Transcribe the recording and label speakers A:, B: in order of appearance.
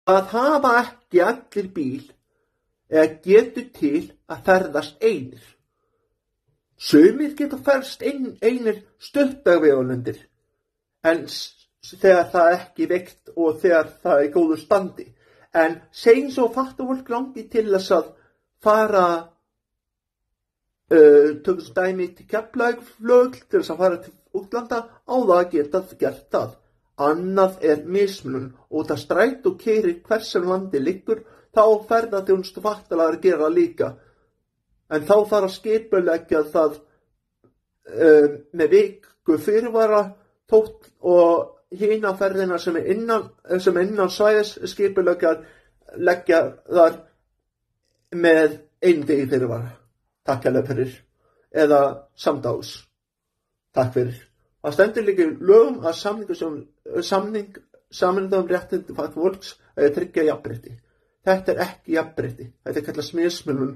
A: að hafa ekki allir bíl eða getur til að ferðast einir. Sumir geta ferðast einir stuttavegulundir, en þegar það er ekki veikt og þegar það er góðu standi. En segjum svo fattar fólk langi til þess að fara tökum sem dæmi til Keflavíkurflugvöll til þess að fara til útlanda á það að geta gert það. Annað er mismunun og það strætó keyrir hvers sem landi liggur, þá ferðaþjónustu fattalar að gera það líka. En þá þarf að skipuleggja það með viku fyrirvara tótt og hina ferðina sem er innan svæðis leggja þar með einn degi fyrirvara. Takk hérlega fyrir. Eða samdags. Takk fyrir. Það stendur líka í lögum að samningu réttindi fatlaðs fólks tryggja jafnrétti. Þetta er ekki jafnrétti. Þetta er kallað mismunun